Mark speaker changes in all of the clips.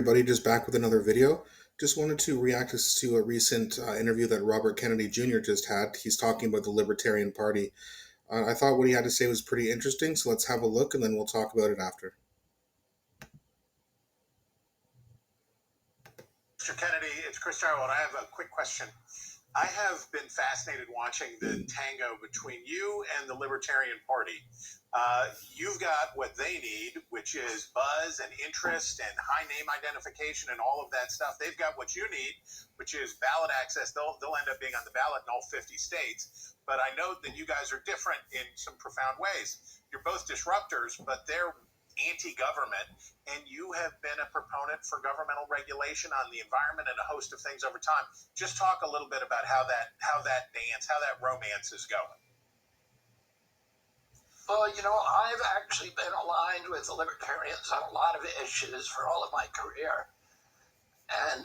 Speaker 1: Everybody, just back with another video. Just wanted to react to a recent interview that Robert Kennedy Jr. just had. He's talking about the Libertarian Party. I thought what he had to say was pretty interesting, so let's have a look and then we'll talk about it after.
Speaker 2: Mr. Kennedy, it's Chris Jarrell, and I have a quick question. I have been fascinated watching the tango between you and the Libertarian Party. You've got what they need, which is buzz and interest and high name identification and all of that stuff. They've got what you need, which is ballot access. They'll end up being on the ballot in all 50 states. But I note that you guys are different in some profound ways. You're both disruptors, but they're anti-government, and you have been a proponent for governmental regulation on the environment and a host of things over time. Just talk a little bit about how that romance is going.
Speaker 3: Well, I've actually been aligned with the Libertarians on a lot of issues for all of my career. And,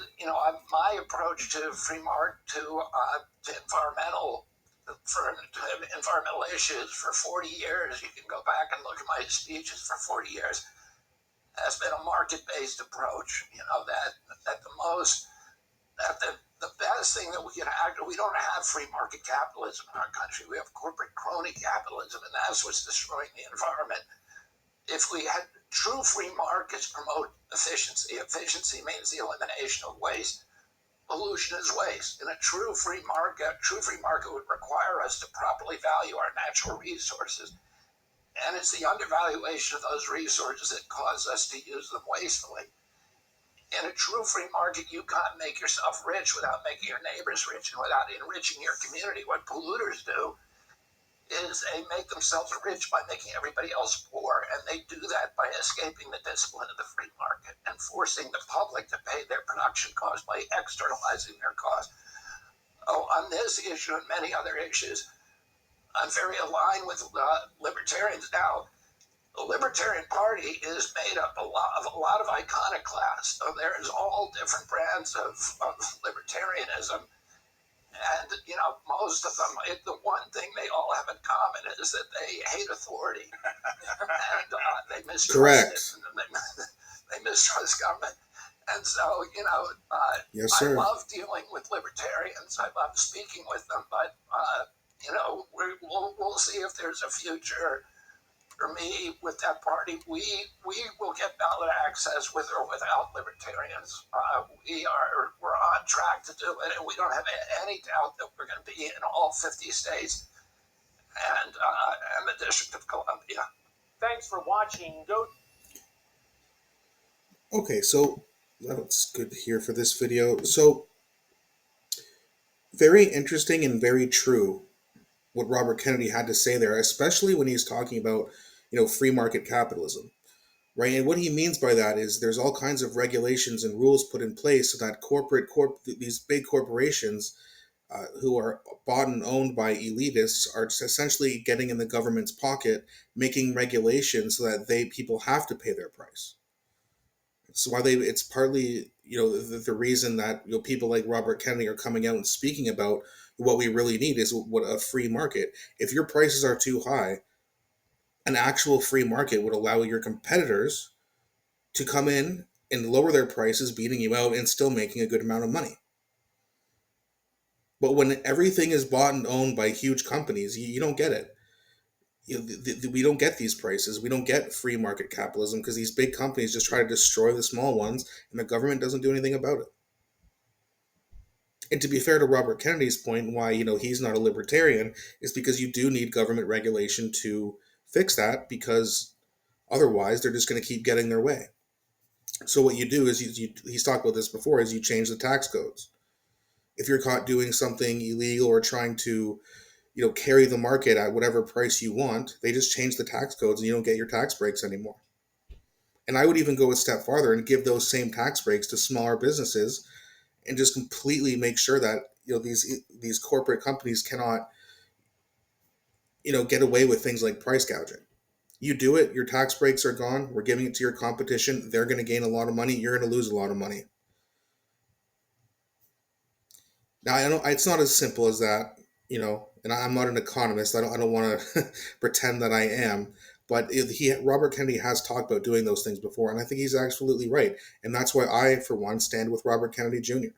Speaker 3: my approach to free market, to environmental issues for 40 years, you can go back and look at my speeches for 40 years, has been a market-based approach. The best thing that we don't have free market capitalism in our country. We have corporate crony capitalism, and that's what's destroying the environment. If we had true free markets promote efficiency, efficiency means the elimination of waste. Pollution is waste. In a true free market would require us to properly value our natural resources. And it's the undervaluation of those resources that cause us to use them wastefully. In a true free market, you can't make yourself rich without making your neighbors rich and without enriching your community. What polluters do is they make themselves rich by making everybody else poor, and they do that by escaping the discipline of the free market and forcing the public to pay their production costs by externalizing their costs. On this issue and many other issues, I'm very aligned with libertarians now. The Libertarian Party is made up of a lot of iconoclasts. So there's all different brands of libertarianism. And, most of them, the one thing they all have in common is that they hate authority. And they mistrust it. They mistrust government. And so,
Speaker 1: Yes, sir.
Speaker 3: I love dealing with libertarians. I love speaking with them. But, we'll see if there's a future for me with that party. We will get ballot access with or without libertarians. We're on track to do it, and we don't have any doubt that we're going to be in all 50 states and the District of Columbia.
Speaker 4: Thanks for watching.
Speaker 1: Okay, so that's good to hear for this video. So, very interesting and very true what Robert Kennedy had to say there, especially when he's talking about, free market capitalism, right? And what he means by that is there's all kinds of regulations and rules put in place so that these big corporations who are bought and owned by elitists are essentially getting in the government's pocket, making regulations so that people have to pay their price. So it's partly, the reason that people like Robert Kennedy are coming out and speaking about what we really need is what a free market. If your prices are too high, an actual free market would allow your competitors to come in and lower their prices, beating you out and still making a good amount of money. But when everything is bought and owned by huge companies, you don't get it. We don't get these prices. We don't get free market capitalism because these big companies just try to destroy the small ones, and the government doesn't do anything about it. And to be fair to Robert Kennedy's point, why he's not a libertarian is because you do need government regulation to fix that, because otherwise they're just going to keep getting their way. So what you do is he's talked about this before, is you change the tax codes. If you're caught doing something illegal or trying to carry the market at whatever price you want, they just change the tax codes and you don't get your tax breaks anymore. And I would even go a step farther and give those same tax breaks to smaller businesses and just completely make sure that these corporate companies cannot get away with things like price gouging. You do it, your tax breaks are gone, we're giving it to your competition, they're going to gain a lot of money, you're going to lose a lot of money. Now, I know it's not as simple as that, and I'm not an economist. I don't want to pretend that I am, But Robert Kennedy has talked about doing those things before, and I think he's absolutely right. And that's why I, for one, stand with Robert Kennedy Jr.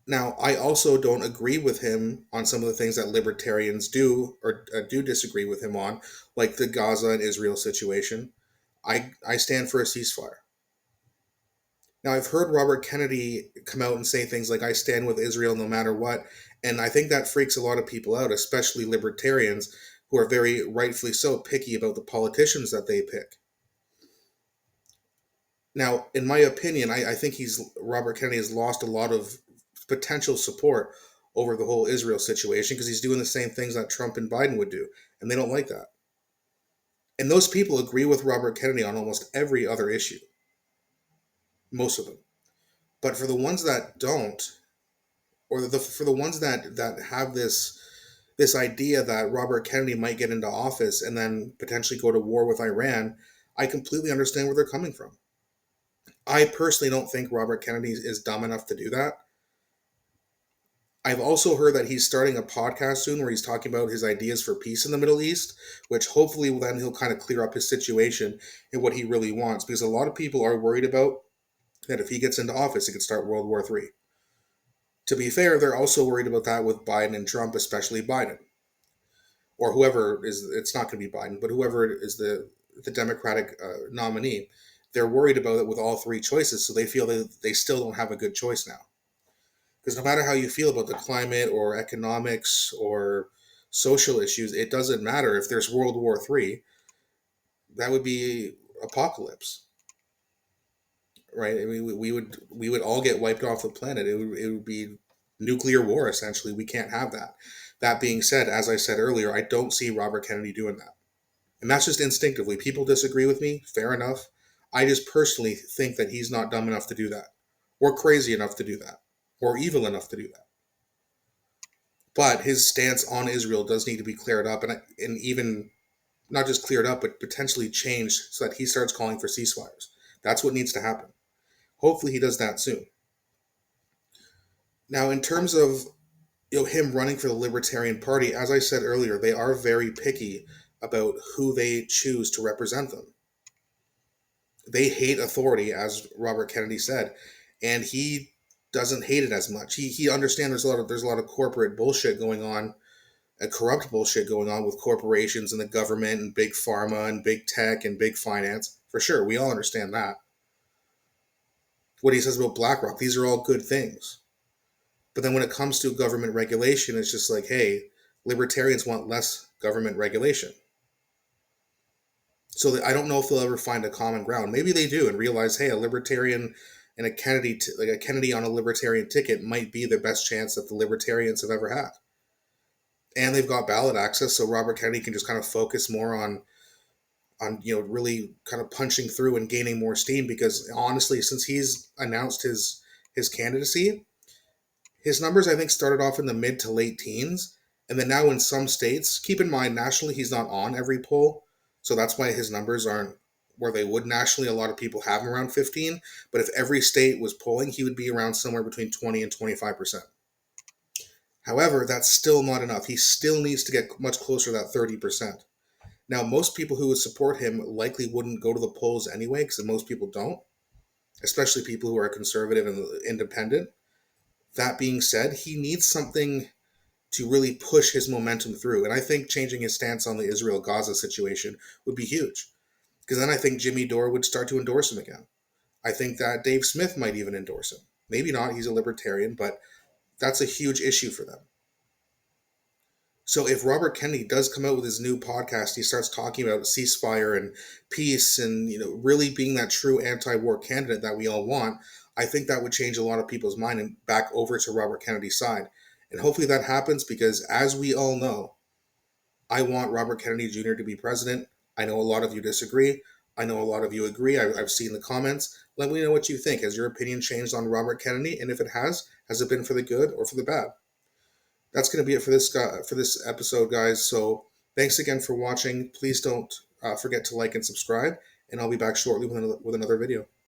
Speaker 1: Now, I also don't agree with him on some of the things that libertarians do or do disagree with him on, like the Gaza and Israel situation. I stand for a ceasefire. Now, I've heard Robert Kennedy come out and say things like, I stand with Israel no matter what. And I think that freaks a lot of people out, especially libertarians who are very rightfully so picky about the politicians that they pick. Now, in my opinion, I think Robert Kennedy has lost a lot of potential support over the whole Israel situation because he's doing the same things that Trump and Biden would do, and they don't like that. And those people agree with Robert Kennedy on almost every other issue, most of them. But for the ones that don't, or for the ones that have this idea that Robert Kennedy might get into office and then potentially go to war with Iran, I completely understand where they're coming from. I personally don't think Robert Kennedy is dumb enough to do that. I've also heard that he's starting a podcast soon where he's talking about his ideas for peace in the Middle East, which hopefully then he'll kind of clear up his situation and what he really wants. Because a lot of people are worried about that if he gets into office, it could start World War III. To be fair, they're also worried about that with Biden and Trump, especially Biden. Or whoever is, it's not going to be Biden, but whoever is the Democratic nominee, they're worried about it with all three choices, so they feel that they still don't have a good choice now. Because no matter how you feel about the climate or economics or social issues, it doesn't matter. If there's World War III, that would be apocalypse, right? I mean, we would all get wiped off the planet. It would be nuclear war essentially. We can't have that. That being said, as I said earlier, I don't see Robert Kennedy doing that, and that's just instinctively. People disagree with me, fair enough. I just personally think that he's not dumb enough to do that, or crazy enough to do that, or evil enough to do that. But his stance on Israel does need to be cleared up, and even not just cleared up, but potentially changed so that he starts calling for ceasefires. That's what needs to happen. Hopefully, he does that soon. Now, in terms of him running for the Libertarian Party, as I said earlier, they are very picky about who they choose to represent them. They hate authority, as Robert Kennedy said, and he doesn't hate it as much. He understands there's a lot of corporate bullshit going on, corrupt bullshit going on with corporations and the government and big pharma and big tech and big finance. For sure, we all understand that. What he says about BlackRock, these are all good things. But then when it comes to government regulation, it's just like, hey, libertarians want less government regulation. So I don't know if they'll ever find a common ground. Maybe they do and realize, hey, a libertarian and a Kennedy, like a Kennedy on a libertarian ticket, might be the best chance that the libertarians have ever had. And they've got ballot access, so Robert Kennedy can just kind of focus more on really kind of punching through and gaining more steam. Because honestly, since he's announced his candidacy, his numbers I think started off in the mid to late teens, and then now in some states, keep in mind nationally he's not on every poll, so that's why his numbers aren't where they would nationally. A lot of people have him around 15, but if every state was polling, he would be around somewhere between 20 and 25%. However, that's still not enough. He still needs to get much closer to that 30%. Now, most people who would support him likely wouldn't go to the polls anyway, because most people don't, especially people who are conservative and independent. That being said, he needs something to really push his momentum through. And I think changing his stance on the Israel-Gaza situation would be huge. Because then I think Jimmy Dore would start to endorse him again. I think that Dave Smith might even endorse him. Maybe not, he's a libertarian, but that's a huge issue for them. So if Robert Kennedy does come out with his new podcast, he starts talking about ceasefire and peace and really being that true anti-war candidate that we all want, I think that would change a lot of people's mind and back over to Robert Kennedy's side. And hopefully that happens because, as we all know, I want Robert Kennedy Jr. to be president. I know a lot of you disagree. I know a lot of you agree. I've seen the comments. Let me know what you think. Has your opinion changed on Robert Kennedy? And if it has it been for the good or for the bad? That's going to be it for this episode, guys. So thanks again for watching. Please don't forget to like and subscribe, and I'll be back shortly with another video.